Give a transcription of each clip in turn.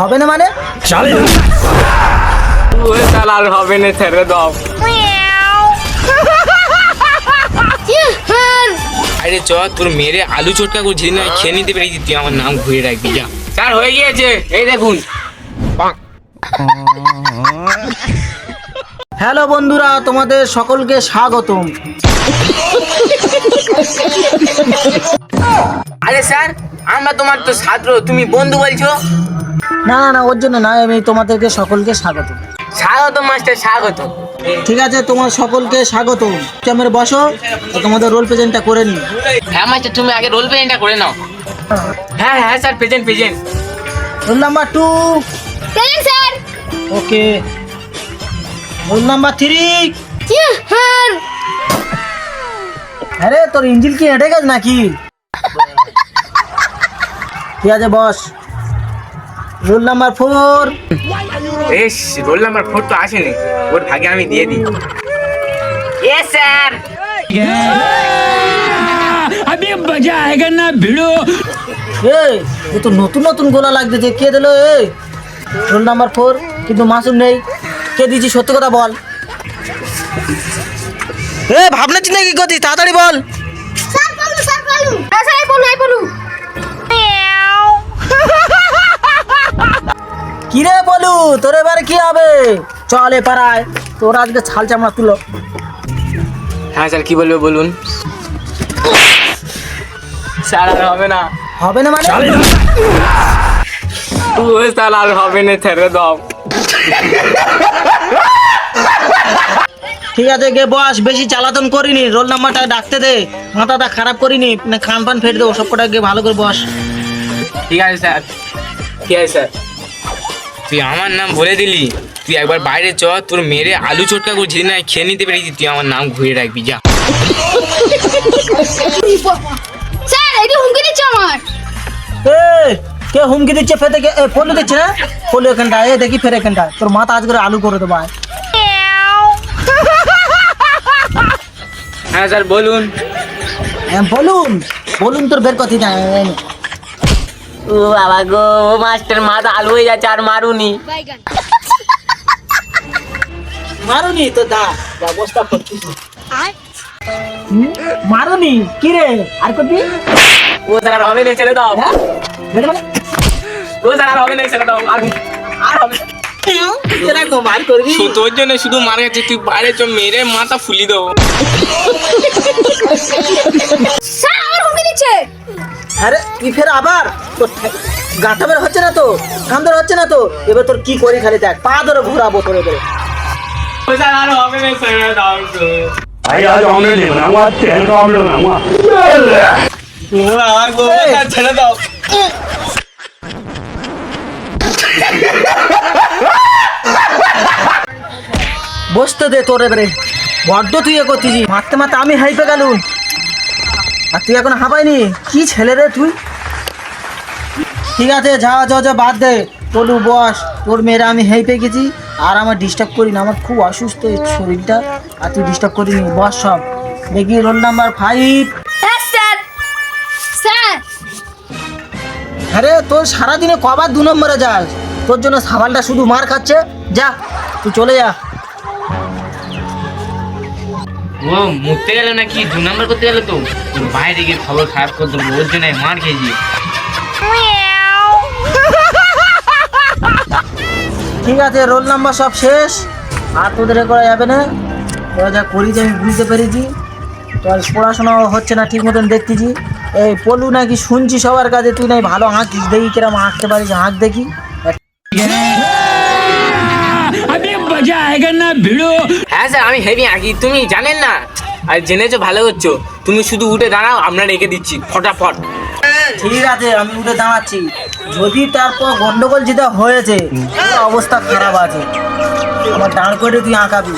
হবে না মানে? ওই শালা আর হবে না, ছেড়ে দাও। আরে চ, তোর মেরে আলু চটকা করে যেদিন আমি খেয়ে নিতে পেরেছি, তুই আমার নাম ঘুরে রাখবি যা। স্যার হয়ে গিয়েছে, এই দেখুন। হ্যালো বন্ধুরা, তোমাদের সকলকে স্বাগতম। আরে স্যার, আমরা তোমার তো ছাত্র, তুমি বন্ধু বলছো? না না না, ওর জন্য না, আমি তোমাদেরকে সকলকে স্বাগতম। স্বাগত মাস্টার, স্বাগত। ঠিক আছে, তোমার সকলকে স্বাগতম। ক্যামেরা বসো, তোমাদের রোল প্রেজেন্টটা করে নিই। হ্যাঁ মাস্টার, তুমি আগে রোল প্লেটা করে নাও। হ্যাঁ হ্যাঁ sir, present present. Roll number 2। Present sir. Okay. Roll number 3। Sir. আরে তোর ইঞ্জিল কি হেঁটে গেছে নাকি? ঠিক আছে, boss. Roll number 4। Yes, roll number 4 তো আসেনি, ওর ভাগে আমি দিয়ে দিই। Yes sir. अभी मजा आएगा ना भिड़ो। এ তো নতুন নতুন গোলা লাগতেছে, কে দিল? রোল নাম্বার 4, কিন্তু মাসুম নেই। কে দিয়েছি সত্যি কথা বল। ভাবনা চিন্তা কি করছিস, তাড়াতাড়ি বল। স্যার বলু, স্যার বলু। হ্যাঁ স্যার, এই বলু। কি রে বলু, তোর এবারে কি হবে? চল এ পাড়ায়, তোর আজকে ছাল চামড়া তুলো। হ্যাঁ স্যার, কি বলবে বলুন। স্যার আর হবে না। হবে না মানে? ওই স্যার আর হবে না, ছেড়ে দাও। ঠিক আছে, গে বস, বেশি চালাতন করিনি। রোল নাম্বারটা ডাকতে দে, মাথাটা খারাপ করিনি, না খান পান ফেটে দেবো। সব কটা গে ভালো করে বস। ঠিক আছে স্যার, ঠিক আছে স্যার। তুই আমার নাম বলে দিলি, তুই একবার বাইরে চ, তোর মেরে আলু চটকা করে যেদিন আমি খেয়ে নিতে পেরেছি, তুই আমার নাম ঘুরে রাখবি যা। স্যার এই হুমকি দিচ্ছে আমার। কে হুমকি দিচ্ছে? ফেতে কে? ফোন দিচ্ছে না? ফোন এখানটায়, দেখি ফের এখানটায় তোর মাথা আজ করে আলু করে দেবো। হ্যাঁ স্যার বলুন। বলুন বলুন, তোর বের কথা না। ও বাবা গো, মাস্টার মাথা আলু হয়ে যাচ্ছে, আর মারুনি। মারুনি তো দা ব্যবস্থা করছিস। মারুনি কি রে? আর করবি? ও স্যার আর হবে না, ছেড়ে দাও। হ্যাঁ? বের মানে? ও স্যার আর হবে না, ছেড়ে দাও। আর হবে না। এরকম মার করবি? তোর জন্য শুধু মার গেছে, তুই বাইরে চ, মেরে মাথা ফুলি দেবো। স্যার আমার হুমকি দিচ্ছে। আরে তুই ফের আবার গাঁটা বের হচ্ছে না তো, কান ধরে হচ্ছে না তো, এবার তোর কি করি খালি দেখ, পা ধরে ঘোরাবো তোরে ধরে। ও স্যার আর হবে না, ছেড়ে দাও তো।哎呀，找那领了，我天搞不了我。 ও আমার গো, স্যার ছেড়ে দাও। বসতে দে তোর এবারে। বড্ড তুই এ করছিস, মারতে মারতে আমি হাইপে গেলুম, আর তুই এখন হাঁপাইনি। কি ছেলে রে তুই? ঠিক আছে, যা যা যা, বাদ দে। বলু বস, তোর মেয়েরা আমি হেঁপে গেছি, আর আমার ডিস্টার্ব করি না, আমার খুব অসুস্থ এই শরীরটা, আর তুই ডিস্টার্ব করিনি। বস সব দেখি। Roll number 5। হ্যাঁ স্যার। স্যার আরে তোর সারাদিনে কবার 2 নম্বরে যাস? তোর জন্য সাবানটা শুধু মার খাচ্ছে। যা তুই চলে যা। ও মুততে গেল নাকি, 2 নাম্বার করতে গেল তো? তোর বাইরে গিয়ে খবর খারাপ করে দেবো, ওর জন্য মার খেয়েছি। ঠিক আছে, রোল নাম্বার সব শেষ, আর তোদের এ করা যাবে না। তোরা যা করিস আমি বুঝতে পেরেছি, তোর পড়াশোনা হচ্ছে না ঠিক মতন দেখতেছি। এই পলু নাকি শুনছি সবার কাছে তুই নাই ভালো আঁকিস, দেখি কিরম আঁকতে পারিস, আঁক দেখি। अभी मजा आएगा ना भिड़ो। হ্যাঁ স্যার, আমি হেভি আঁকি, তুমি জানেন না। আর জেনেছো ভালো করছো, তুমি শুধু উঠে দাঁড়াও, আমরা রেখে দিচ্ছি ফটাফট। ঠিক আছে, আমি উঠে দাঁড়াচ্ছি। যদি তারপর গন্ডগোল যেটা হয়েছে, তোর অবস্থা খারাপ আছে, আমার দাঁড় করে তুই আঁকাবি।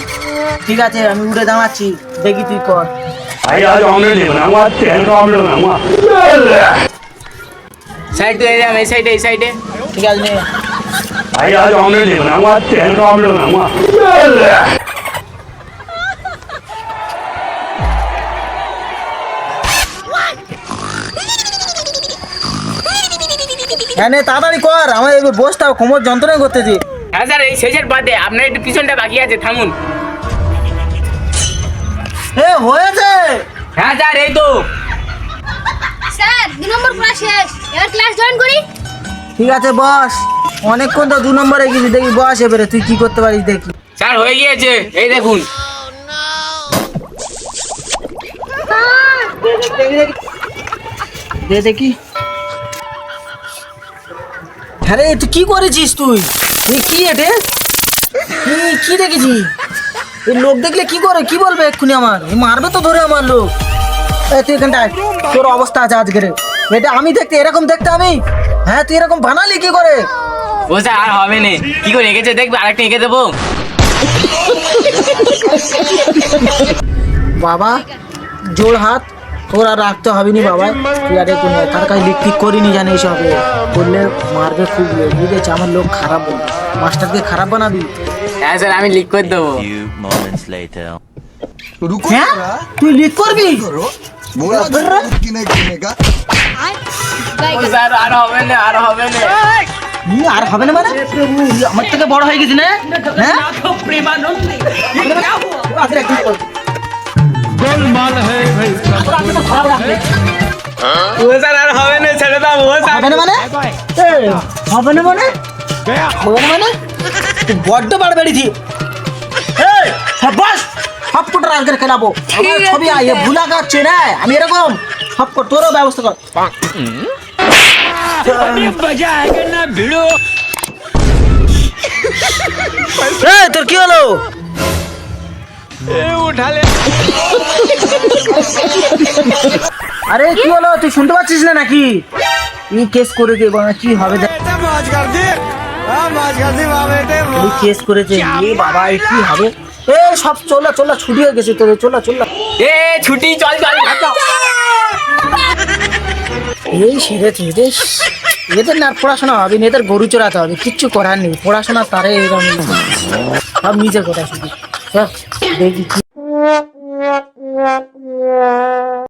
ঠিক আছে, আমি উঠে দাঁড়াচ্ছি, দেখি তুই কর।哎呀，找那领了，我天搞不了我。 সাইড তো এই সাইডে, এই সাইডে। ঠিক আছে নে। 哎呀，找那领了，我天搞不了我。হ্যাঁ নে তাড়াতাড়ি কর, আমার এই বসটা কোমর যন্ত্রণা করতেছি। হ্যাঁ স্যার, এই শেষের বাদে আপনার একটু পিছনটা বাকি আছে, থামুন। এ হয়েছে। হ্যাঁ স্যার, এই তো। স্যার 2 নম্বর ক্লাস শেষ, এবার ক্লাস জয়েন করি। ঠিক আছে বস, অনেকক্ষণ তো 2 নম্বরে গেছি, দেখি বস এবারে তুই কি করতে পারিস দেখি। স্যার হয়ে গিয়েছে, এই দেখুন। দে দেখি। হ্যাঁ রে, তুই কি করেছিস তুই? এই কি এটা? কি দেখেছি? এই লোক দেখলে কি করে, কি বলবে এক্ষুনি আমার? এই মারবে তো ধরে আমার লোক। এই তুই এখানটায়, তোর অবস্থা আছে আজকের। এটা আমি দেখতে এরকম দেখতে আমি? হ্যাঁ তুই এরকম বানালি কি করে? ও স্যার আর হবে না, কি করে এঁকেছে দেখবে, আরেকটা এঁকে দেবো। বাবা জোর হাত, তোর আর রাখতে হবে নি বাবা। তুই আর একটু তার কাছে লিখ ঠিক করিনি জানিস, হবে করলে মারবে খুব, বুঝেছে আমার লোক খারাপ বলবে, মাস্টারকে খারাপ বানাবি। হ্যাঁ স্যার, আমি লিক করে দেবো। Few moments later. হ্যাঁ তুই লিখ করবি? बोला किने किने का ও স্যার আর হবে না, আর হবে না। আর হবে না মানে? আমার থেকে বড় হয়ে গেছি না? হ্যাঁ ও স্যার আর হবে না, ছেড়ে দাও। ও স্যার হবে না মানে? এ, হবে না মানে? হবে না মানে? তুই বড্ড বার বেড়েছি। সব বস, সব কোটার আজকের খেলাবো। আমার ছবি আয় ভুলা গাচ্ছে না, আমি এরকম সব তোরও ব্যবস্থা কর। এই, তোর কি হলো? আরে কি হলো, তুই শুনতে পাচ্ছিস না নাকি? এই কেস করে কে বাবা, কি হবে দেখ। এই কেস করেছে, এ বাবা এ কি হবে? এ সব চলা চলা ছুটি হয়ে গেছে তোদের, চলা চলা। এ ছুটি, চল চল। এই সেরেছে এদের, এদের না পড়াশোনা হবে না, এদের গরু চড়াতে হবে, কিচ্ছু করার নেই। পড়াশোনা তারে এরকম সব নিজের কথা শুধু। চল দেখি কি